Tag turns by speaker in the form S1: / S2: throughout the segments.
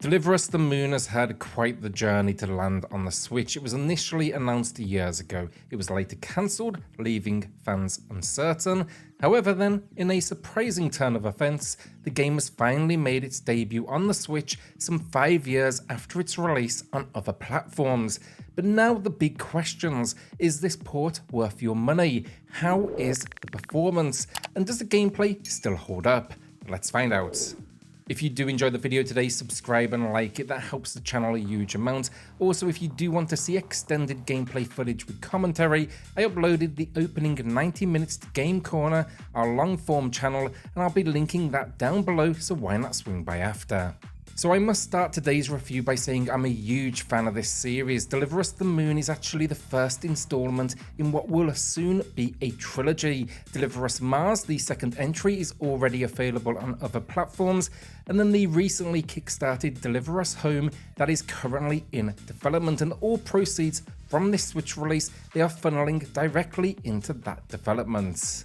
S1: Deliver Us the Moon has had quite the journey to land on the Switch. It was initially announced years ago. It was later cancelled, leaving fans uncertain. However then, in a surprising turn of events, the game has finally made its debut on the Switch some 5 years after its release on other platforms. But now the big questions: is this port worth your money? How is the performance? And does the gameplay still hold up? Let's find out. If you do enjoy the video today, subscribe and like it, that helps the channel a huge amount. Also, if you do want to see extended gameplay footage with commentary, I uploaded the opening 90 minutes to Game Corner, our long form channel, and I'll be linking that down below, so why not swing by after. So I must start today's review by saying I'm a huge fan of this series. Deliver Us the Moon is actually the first installment in what will soon be a trilogy. Deliver Us Mars, the second entry, is already available on other platforms, and then the recently kickstarted Deliver Us Home that is currently in development, and all proceeds from this Switch release, they are funneling directly into that development.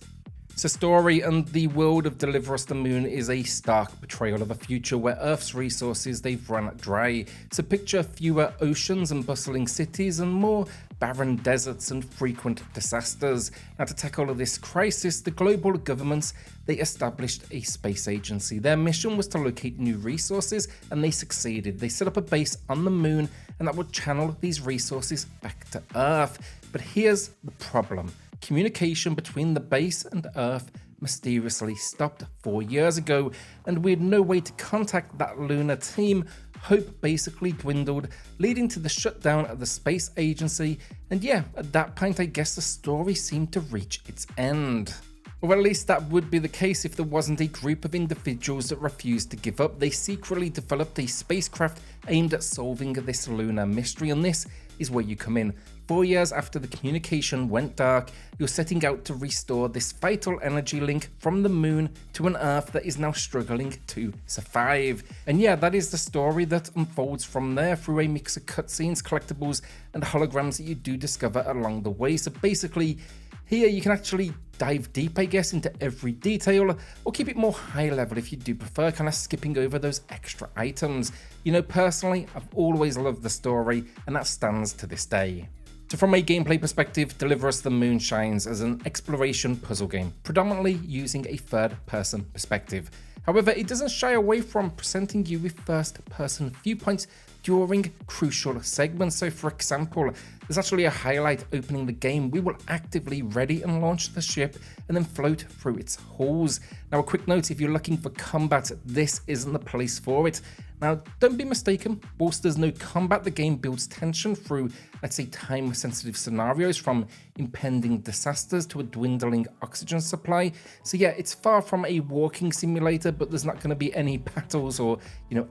S1: So story and the world of Deliver Us the Moon is a stark portrayal of a future where Earth's resources, they've run dry. So picture fewer oceans and bustling cities and more barren deserts and frequent disasters. Now, to tackle this crisis, the global governments, they established a space agency. Their mission was to locate new resources, and they succeeded. They set up a base on the moon, and that would channel these resources back to Earth. But here's the problem. Communication between the base and Earth mysteriously stopped 4 years ago, and we had no way to contact that lunar team. Hope basically dwindled, leading to the shutdown of the space agency, and yeah, at that point I guess the story seemed to reach its end. Or at least that would be the case if there wasn't a group of individuals that refused to give up. They secretly developed a spacecraft aimed at solving this lunar mystery, and this is where you come in. 4 years after the communication went dark, you're setting out to restore this vital energy link from the moon to an Earth that is now struggling to survive. And yeah, that is the story that unfolds from there through a mix of cutscenes, collectibles, and holograms that you do discover along the way. So basically, here you can actually dive deep, I guess, into every detail, or keep it more high level if you do prefer, kind of skipping over those extra items. You know, personally, I've always loved the story, and that stands to this day. So from a gameplay perspective, Deliver Us the Moon shines as an exploration puzzle game, predominantly using a third-person perspective. However, it doesn't shy away from presenting you with first-person viewpoints during crucial segments. So for example, there's actually a highlight opening the game. We will actively ready and launch the ship and then float through its halls. Now, a quick note, if you're looking for combat, this isn't the place for it. Now, don't be mistaken, whilst there's no combat, the game builds tension through, let's say, time-sensitive scenarios, from impending disasters to a dwindling oxygen supply. So yeah, it's far from a walking simulator, but there's not going to be any battles or,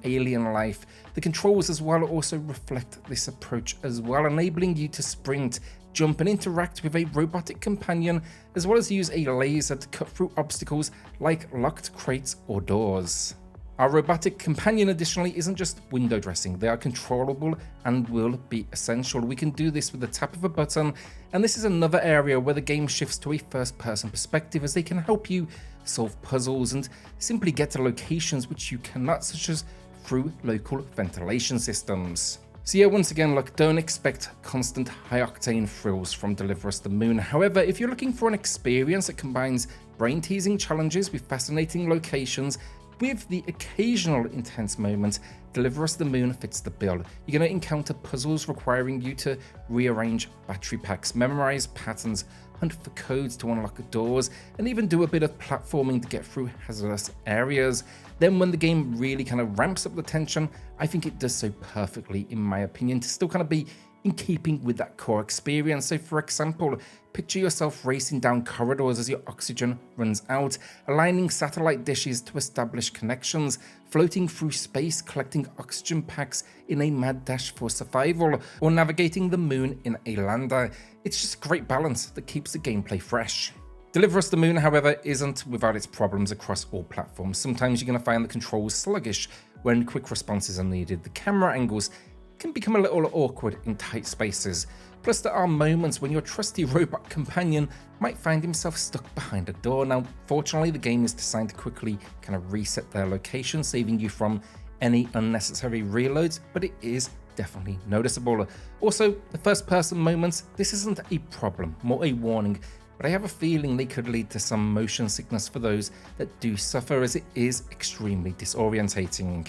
S1: alien life. The controls as well also reflect this approach as well, enabling you to sprint, jump and interact with a robotic companion, as well as use a laser to cut through obstacles like locked crates or doors. Our robotic companion additionally isn't just window dressing, they are controllable and will be essential. We can do this with the tap of a button, and this is another area where the game shifts to a first-person perspective, as they can help you solve puzzles and simply get to locations which you cannot, such as through local ventilation systems. So yeah, once again, look, don't expect constant high-octane thrills from Deliver Us the Moon. However, if you're looking for an experience that combines brain-teasing challenges with fascinating locations, with the occasional intense moment, Deliver Us the Moon fits the bill. You're going to encounter puzzles requiring you to rearrange battery packs, memorize patterns, hunt for codes to unlock doors, and even do a bit of platforming to get through hazardous areas. Then when the game really kind of ramps up the tension, I think it does so perfectly, in my opinion, to still kind of be in keeping with that core experience. So for example, picture yourself racing down corridors as your oxygen runs out, aligning satellite dishes to establish connections, floating through space collecting oxygen packs in a mad dash for survival, or navigating the moon in a lander. It's just a great balance that keeps the gameplay fresh. Deliver Us the Moon, however, isn't without its problems across all platforms. Sometimes you're going to find the controls sluggish when quick responses are needed. The camera angles can become a little awkward in tight spaces. Plus, there are moments when your trusty robot companion might find himself stuck behind a door. Now, fortunately, the game is designed to quickly kind of reset their location, saving you from any unnecessary reloads, but it is definitely noticeable. Also, the first person moments, this isn't a problem, more a warning, but I have a feeling they could lead to some motion sickness for those that do suffer, as it is extremely disorientating.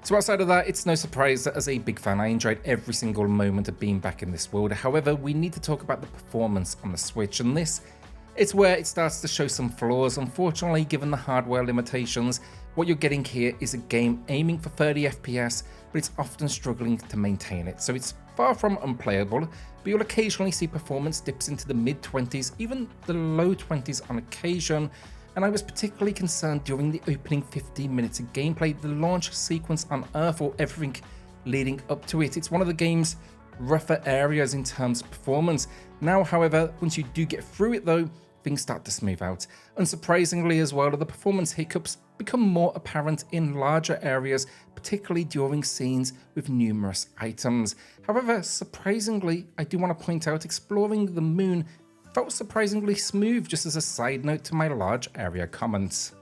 S1: So outside of that, it's no surprise that as a big fan, I enjoyed every single moment of being back in this world. However, we need to talk about the performance on the Switch, and it's where it starts to show some flaws. Unfortunately, given the hardware limitations, what you're getting here is a game aiming for 30 FPS, but it's often struggling to maintain it. So it's far from unplayable, but you'll occasionally see performance dips into the mid-20s, even the low 20s on occasion. And I was particularly concerned during the opening 15 minutes of gameplay, the launch sequence on Earth, or everything leading up to it. It's one of the game's rougher areas in terms of performance. Now, however, once you do get through it though, things start to smooth out. Unsurprisingly as well, the performance hiccups become more apparent in larger areas, particularly during scenes with numerous items. However, surprisingly, I do want to point out, exploring the moon felt surprisingly smooth, just as a side note to my large area comments.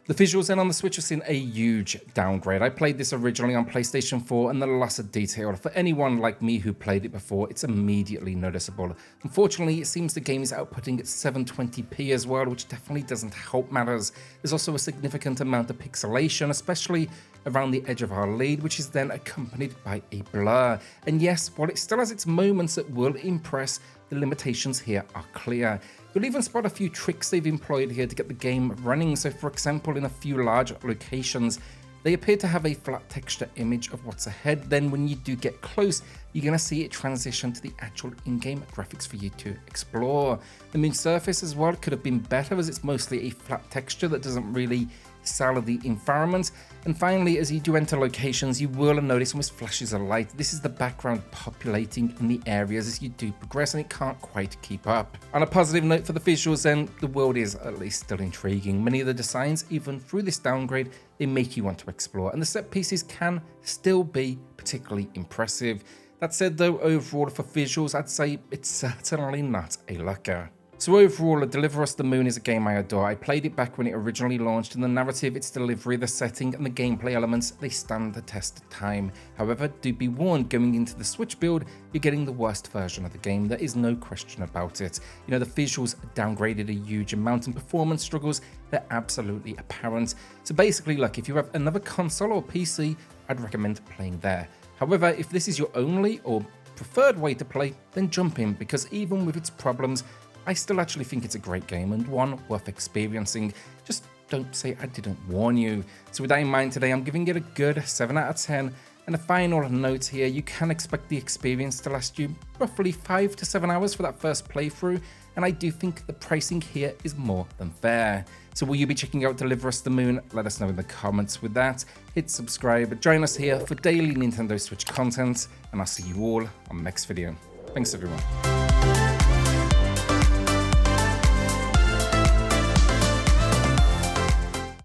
S1: The visuals then on the Switch have seen a huge downgrade. I played this originally on PlayStation 4, and the loss of detail, for anyone like me who played it before, it's immediately noticeable. Unfortunately, it seems the game is outputting at 720p as well, which definitely doesn't help matters. There's also a significant amount of pixelation, especially around the edge of our lead, which is then accompanied by a blur. And yes, while it still has its moments that will impress, the limitations here are clear. You'll even spot a few tricks they've employed here to get the game running. So for example, in a few large locations, they appear to have a flat texture image of what's ahead. Then when you do get close, you're going to see it transition to the actual in-game graphics for you to explore. The moon surface as well could have been better, as it's mostly a flat texture that doesn't really sell the environment. And finally, as you do enter locations, you will notice almost flashes of light. This is the background populating in the areas as you do progress, and it can't quite keep up. On a positive note for the visuals then, the world is at least still intriguing. Many of the designs, even through this downgrade, they make you want to explore, and the set pieces can still be particularly impressive. That said though, overall for visuals, I'd say it's certainly not a lacquer. So overall, Deliver Us the Moon is a game I adore. I played it back when it originally launched, and the narrative, its delivery, the setting, and the gameplay elements, they stand the test of time. However, do be warned, going into the Switch build, you're getting the worst version of the game. There is no question about it. You know, the visuals downgraded a huge amount, and performance struggles, they're absolutely apparent. So basically, look, if you have another console or PC, I'd recommend playing there. However, if this is your only or preferred way to play, then jump in, because even with its problems, I still actually think it's a great game and one worth experiencing. Just don't say I didn't warn you. So with that in mind today, I'm giving it a good 7 out of 10. And a final note here, you can expect the experience to last you roughly 5 to 7 hours for that first playthrough. And I do think the pricing here is more than fair. So will you be checking out Deliver Us the Moon? Let us know in the comments. With that, hit subscribe, join us here for daily Nintendo Switch content, and I'll see you all on the next video. Thanks everyone.